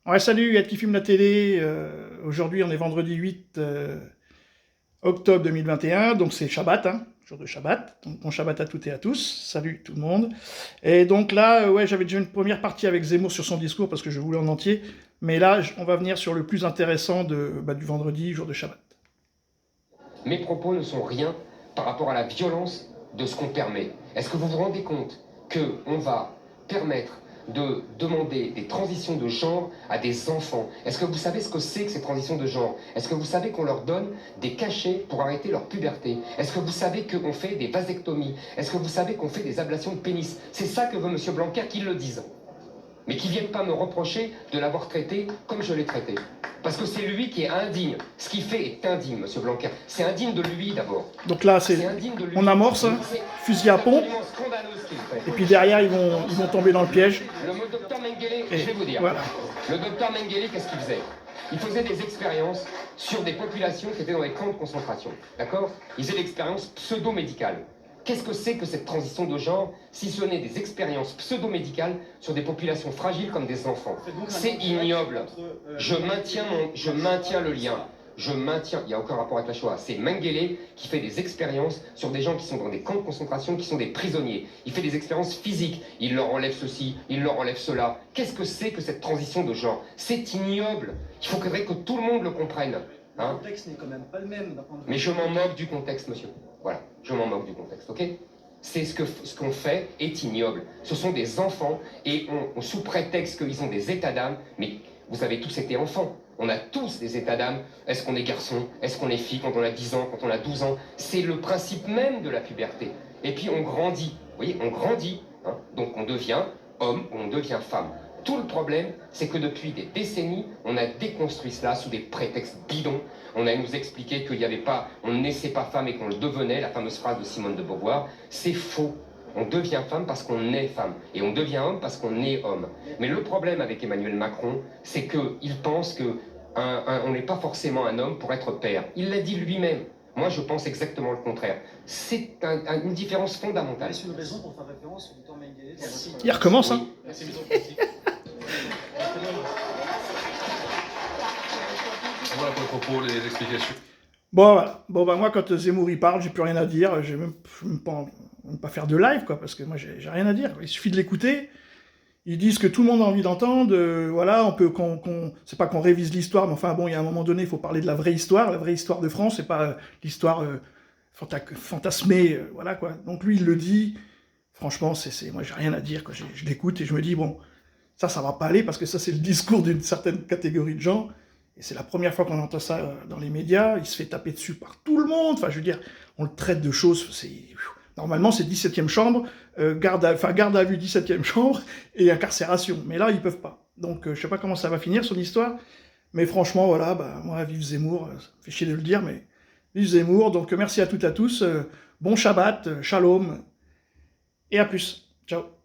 Ouais, salut, Ed qui filme la télé. Aujourd'hui, on est vendredi 8 octobre 2021, donc c'est Shabbat, hein, jour de Shabbat. Donc bon Shabbat à toutes et à tous. Salut tout le monde. Et donc là, ouais, j'avais déjà une première partie avec Zemmour sur son discours parce que je voulais en entier. Mais là, on va venir sur le plus intéressant du vendredi, jour de Shabbat. Mes propos ne sont rien par rapport à la violence de ce qu'on permet. Est-ce que vous vous rendez compte qu'on va permettre de demander des transitions de genre à des enfants? Est-ce que vous savez ce que c'est que ces transitions de genre? Est-ce que vous savez qu'on leur donne des cachets pour arrêter leur puberté? Est-ce que vous savez qu'on fait des vasectomies? Est-ce que vous savez qu'on fait des ablations de pénis? C'est ça que veut M. Blanquer qu'il le dise. Mais qu'ils ne viennent pas me reprocher de l'avoir traité comme je l'ai traité. Parce que c'est lui qui est indigne. Ce qu'il fait est indigne, M. Blanquer. C'est indigne de lui, d'abord. Donc là, on amorce, hein, fusil à pompe, et puis derrière, ils vont tomber dans le piège. Le docteur Mengele, je vais vous dire. Voilà. Le docteur Mengele, qu'est-ce qu'il faisait? Il faisait des expériences sur des populations qui étaient dans des camps de concentration. D'accord? Il faisait des expériences pseudo-médicales. Qu'est-ce que c'est que cette transition de genre, si ce n'est des expériences pseudo-médicales sur des populations fragiles comme des enfants? C'est ignoble. Je maintiens le lien. Il n'y a aucun rapport avec la Shoah. C'est Mengele qui fait des expériences sur des gens qui sont dans des camps de concentration, qui sont des prisonniers. Il fait des expériences physiques. Il leur enlève ceci, il leur enlève cela. Qu'est-ce que c'est que cette transition de genre? C'est ignoble. Il faudrait que tout le monde le comprenne. Le contexte n'est quand même pas le même. Mais je m'en moque du contexte, monsieur. Voilà, je m'en moque du contexte, ok? C'est ce qu'on fait est ignoble. Ce sont des enfants et sous prétexte qu'ils ont des états d'âme, mais vous avez tous été enfants. On a tous des états d'âme. Est-ce qu'on est garçon? Est-ce qu'on est fille quand on a 10 ans, quand on a 12 ans? C'est le principe même de la puberté. Et puis on grandit, vous voyez, on grandit. Hein? Donc on devient homme, on devient femme. Tout le problème, c'est que depuis des décennies, on a déconstruit cela sous des prétextes bidons. On a nous expliqué qu'il n'y avait pas, on ne naissait pas femme et qu'on le devenait, la fameuse phrase de Simone de Beauvoir. C'est faux. On devient femme parce qu'on est femme. Et on devient homme parce qu'on est homme. Mais le problème avec Emmanuel Macron, c'est qu'il pense qu'on n'est pas forcément un homme pour être père. Il l'a dit lui-même. Moi, je pense exactement le contraire. C'est une différence fondamentale. C'est une raison pour faire référence au docteur Mengele. Il recommence, hein. Voilà pour le propos, les explications. Bon, voilà. Bon, bah, moi, quand Zemmour il parle, j'ai plus rien à dire. Je vais même pas faire de live, quoi, parce que moi, j'ai rien à dire. Il suffit de l'écouter. Ils disent que tout le monde a envie d'entendre. Voilà, on peut, c'est pas qu'on révise l'histoire, mais enfin, bon, il y a un moment donné, il faut parler de la vraie histoire de France, c'est pas l'histoire fantasmée, voilà, quoi. Donc lui, il le dit. Franchement, moi, j'ai rien à dire, quoi. Je l'écoute et je me dis, bon, ça va pas aller, parce que ça, c'est le discours d'une certaine catégorie de gens. Et c'est la première fois qu'on entend ça dans les médias. Il se fait taper dessus par tout le monde. Enfin, je veux dire, on le traite de choses... Normalement, c'est 17e chambre, garde à vue 17e chambre, et incarcération. Mais là, ils peuvent pas. Donc, je sais pas comment ça va finir, son histoire. Mais franchement, voilà, bah, moi, vive Zemmour. Ça fait chier de le dire, mais vive Zemmour. Donc, merci à toutes et à tous. Bon Shabbat, shalom, et à plus. Ciao.